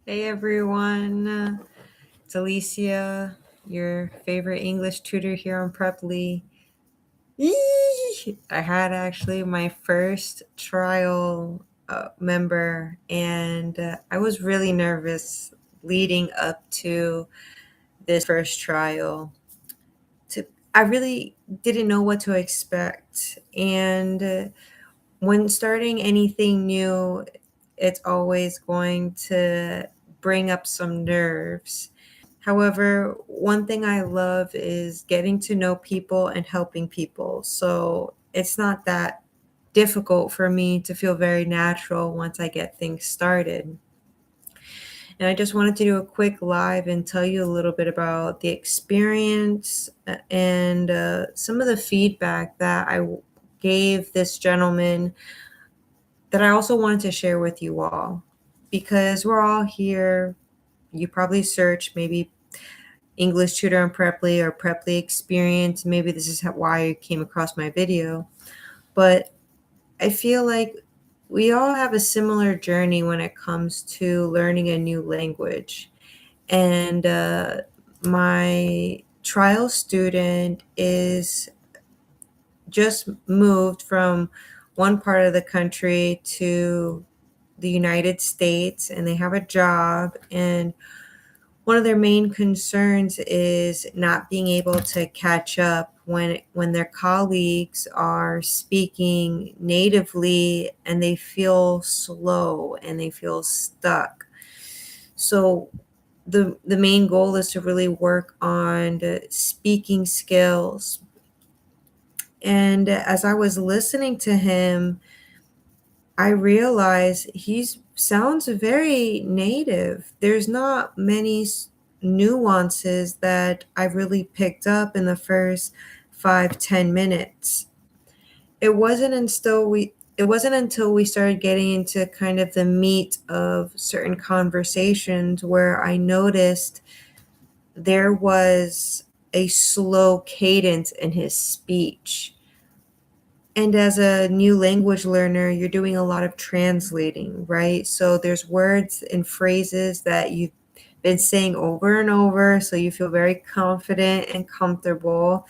Hey everyone, it's Alicia, your favorite English tutor here on Preply. I had actually my first trial member, and I was really nervous leading up to this first trial. To I really didn't know what to expect, and when starting anything new, it's always going to bring up some nerves. However, one thing I love is getting to know people and helping people. So it's not that difficult for me to feel very natural once I get things started. And I just wanted to do a quick live and tell you a little bit about the experience and some of the feedback that gave this gentleman that I also wanted to share with you all because we're all here. You probably search maybe English tutor on Preply or Preply experience. Maybe this is why I came across my video. But I feel like we all have a similar journey when it comes to learning a new language. And my trial student is just moved from one part of the country to the United States, and they have a job, and one of their main concerns is not being able to catch up when their colleagues are speaking natively and they feel slow and they feel stuck. So the main goal is to really work on the speaking skills. And as I was listening to him, I realize he sounds very native. There's not many nuances that I really picked up in the first 5-10 minutes. It wasn't until we started getting into kind of the meat of certain conversations where I noticed there was a slow cadence in his speech. And as a new language learner, you're doing a lot of translating, right? So there's words and phrases that you've been saying over and over, so you feel very confident and comfortable.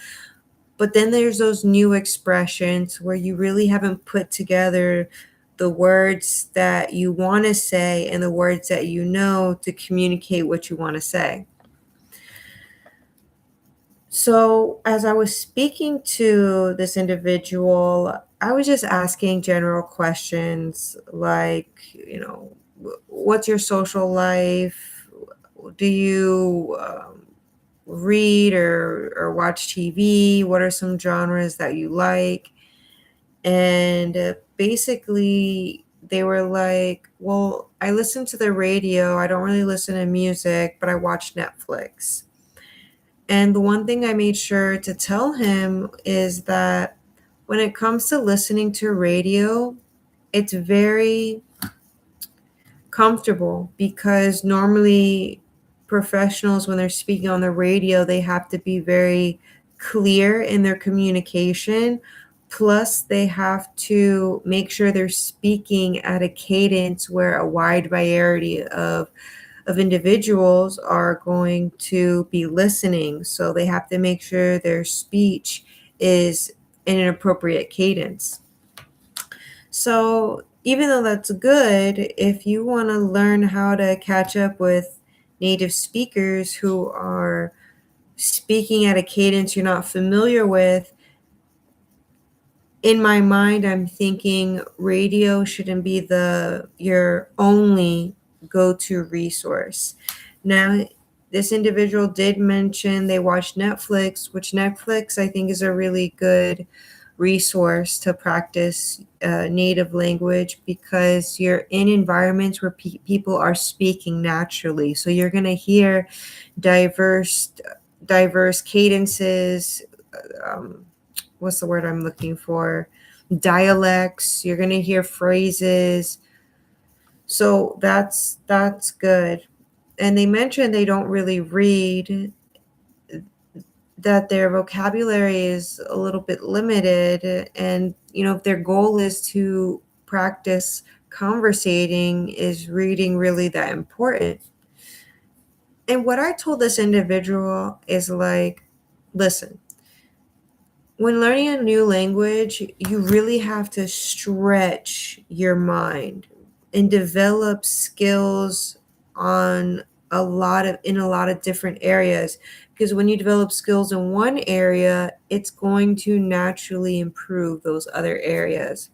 But then there's those new expressions where you really haven't put together the words that you want to say and the words that you know to communicate what you want to say. So, as I was speaking to this individual, I was just asking general questions like, what's your social life? Do you read or watch TV? What are some genres that you like? And basically, they were like, well, I listen to the radio. I don't really listen to music, but I watch Netflix. And the one thing I made sure to tell him is that when it comes to listening to radio, it's very comfortable because normally professionals, when they're speaking on the radio, they have to be very clear in their communication. Plus, they have to make sure they're speaking at a cadence where a wide variety of individuals are going to be listening. So they have to make sure their speech is in an appropriate cadence. So even though that's good, if you want to learn how to catch up with native speakers who are speaking at a cadence you're not familiar with, in my mind, I'm thinking radio shouldn't be your only go-to resource. Now, this individual did mention they watch Netflix, which Netflix I think is a really good resource to practice native language because you're in environments where people are speaking naturally. So you're going to hear diverse diverse cadences. Um, what's the word I'm looking for? Dialects. You're going to hear phrases. So that's good. And they mentioned they don't really read, that their vocabulary is a little bit limited, and if their goal is to practice conversating is reading really that important? And what I told this individual is like, listen, when learning a new language, you really have to stretch your mind and develop skills on in a lot of different areas, because when you develop skills in one area, it's going to naturally improve those other areas.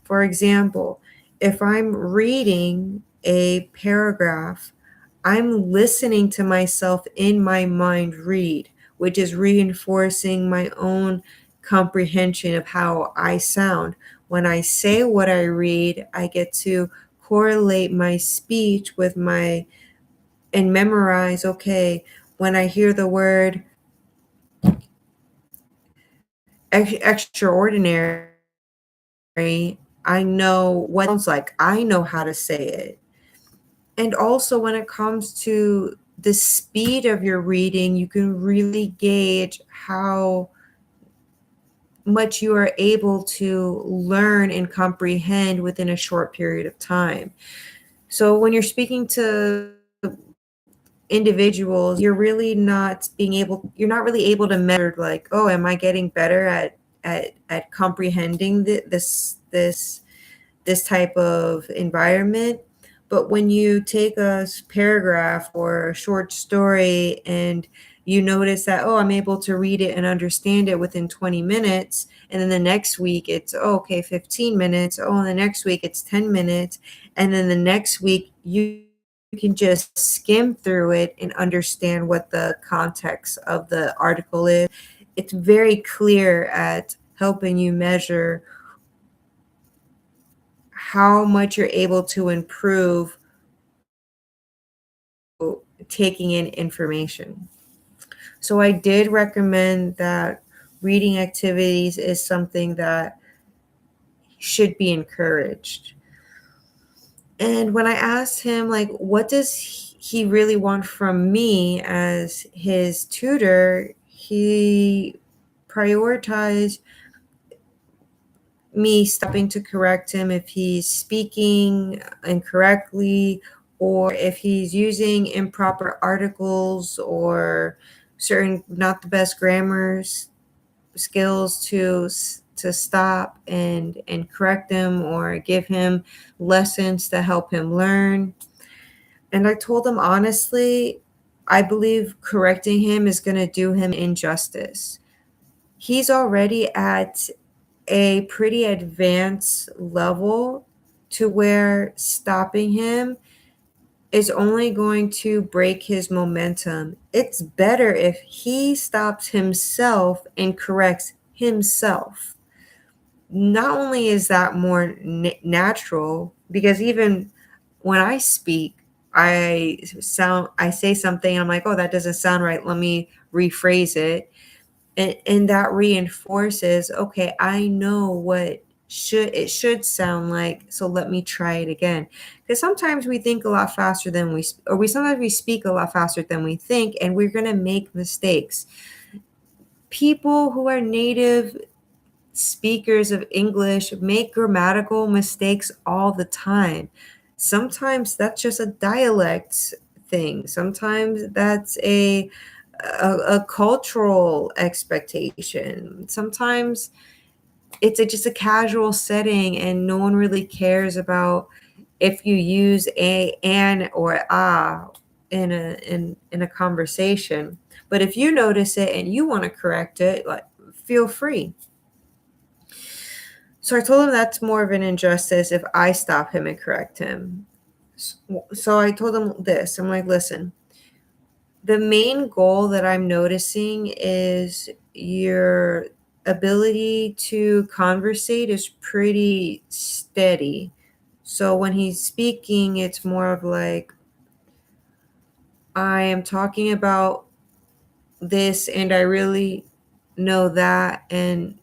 For example, if I'm reading a paragraph, I'm listening to myself in my mind read, which is reinforcing my own comprehension of how I sound. When I say what I read, I get to correlate my speech with my and memorize, okay, when I hear the word extraordinary, I know what it sounds like. I know how to say it. And also, when it comes to the speed of your reading, you can really gauge how much you are able to learn and comprehend within a short period of time. So, when you're speaking to individuals, you're not really able to measure, like, oh, am I getting better at comprehending this type of environment. But when you take a paragraph or a short story and you notice that, oh, I'm able to read it and understand it within 20 minutes, and then the next week it's, oh, okay, 15 minutes, oh, and the next week it's 10 minutes, and then the next week you can just skim through it and understand what the context of the article is. It's very clear at helping you measure how much you're able to improve taking in information. So I did recommend that reading activities is something that should be encouraged. And when I asked him, like, what does he really want from me as his tutor, he prioritized me stopping to correct him if he's speaking incorrectly, or if he's using improper articles or certain not the best grammar skills, to stop and correct him or give him lessons to help him learn. And I told him honestly, I believe correcting him is going to do him injustice. He's already at a pretty advanced level to where stopping him is only going to break his momentum. It's better if he stops himself and corrects himself. Not only is that more natural, because even when I speak, I say something and I'm like, oh, that doesn't sound right. Let me rephrase it, and that reinforces, okay, I know what should sound like, so let me try it again. Because sometimes we think a lot faster than we sometimes we speak a lot faster than we think, and we're going to make mistakes. People who are native speakers of English make grammatical mistakes all the time. Sometimes that's just a dialect thing. Sometimes that's a cultural expectation. Sometimes it's just a casual setting and no one really cares about if you use an or in a conversation. But if you notice it and you want to correct it, like, feel free. So I told him that's more of an injustice if I stop him and correct him. So I told him this. I'm like, listen, the main goal that I'm noticing is your ability to conversate is pretty steady. So when he's speaking, it's more of like, I am talking about this and I really know that. And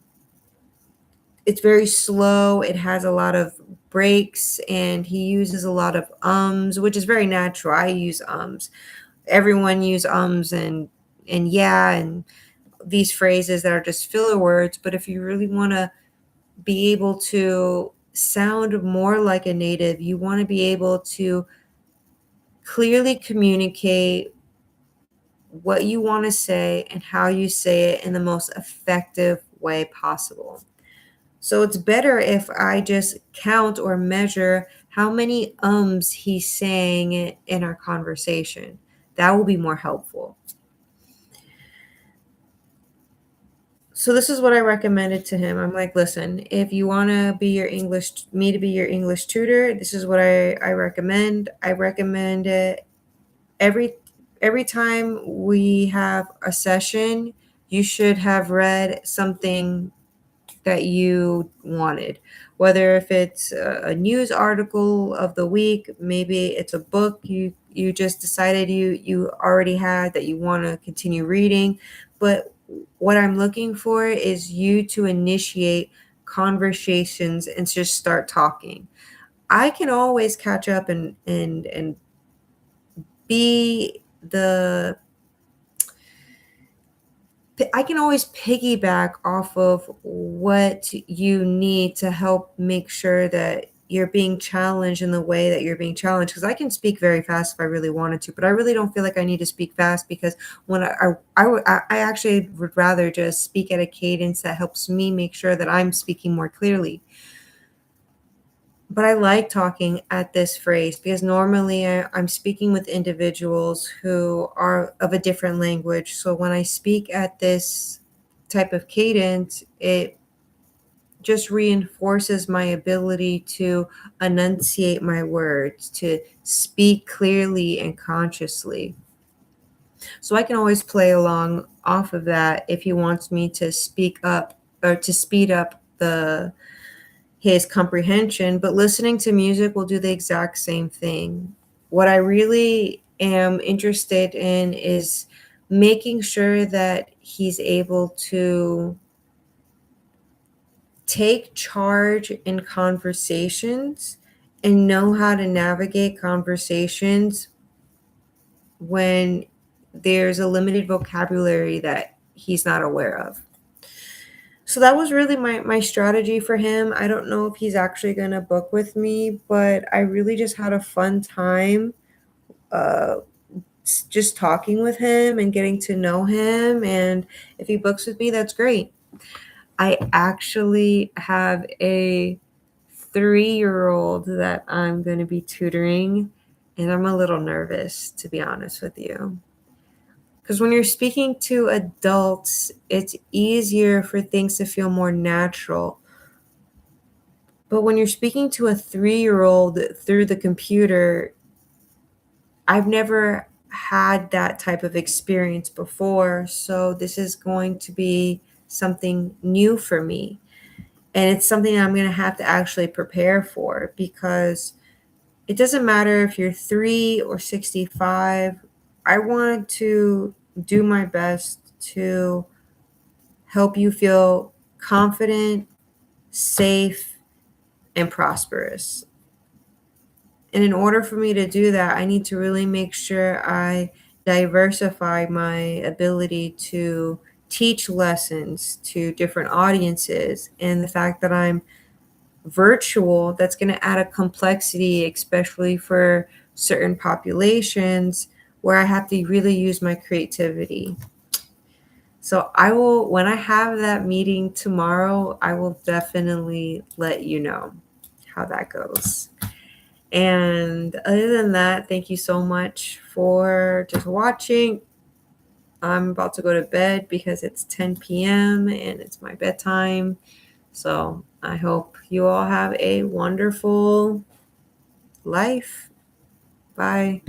it's very slow. It has a lot of breaks and he uses a lot of ums, which is very natural. I use ums. Everyone use ums and yeah, and these phrases that are just filler words. But if you really want to be able to sound more like a native. You want to be able to clearly communicate what you want to say and how you say it in the most effective way possible. So it's better if I just count or measure how many ums he's saying in our conversation. That will be more helpful. So this is what I recommended to him. I'm like, listen, if you want to be me to be your English tutor, this is what I recommend. I recommend it every time we have a session, you should have read something that you wanted, whether if it's a news article of the week, maybe it's a book you just decided you already had that you want to continue reading. But what I'm looking for is you to initiate conversations and just start talking. I can always catch up and be the I can always piggyback off of what you need to help make sure that you're being challenged in the way that you're being challenged. Because I can speak very fast if I really wanted to, but I really don't feel like I need to speak fast, because when I actually would rather just speak at a cadence that helps me make sure that I'm speaking more clearly. But I like talking at this phrase because normally I'm speaking with individuals who are of a different language. So when I speak at this type of cadence, it just reinforces my ability to enunciate my words, to speak clearly and consciously. So I can always play along off of that if he wants me to speak up or to speed up his comprehension, but listening to music will do the exact same thing. What I really am interested in is making sure that he's able to take charge in conversations and know how to navigate conversations when there's a limited vocabulary that he's not aware of. So that was really my strategy for him. I don't know if he's actually going to book with me, but I really just had a fun time uh, just talking with him and getting to know him. And if he books with me, that's great. I actually have a 3-year-old that I'm going to be tutoring, and I'm a little nervous, to be honest with you. Because when you're speaking to adults, it's easier for things to feel more natural. But when you're speaking to a 3-year-old through the computer, I've never had that type of experience before. So this is going to be something new for me. And it's something I'm going to have to actually prepare for, because it doesn't matter if you're 3 or 65. I want to do my best to help you feel confident, safe, and prosperous. And in order for me to do that, I need to really make sure I diversify my ability to teach lessons to different audiences. And the fact that I'm virtual, that's going to add a complexity, especially for certain populations where I have to really use my creativity. So when I have that meeting tomorrow, I will definitely let you know how that goes. And other than that, thank you so much for just watching. I'm about to go to bed because it's 10 p.m. and it's my bedtime. So I hope you all have a wonderful life. Bye.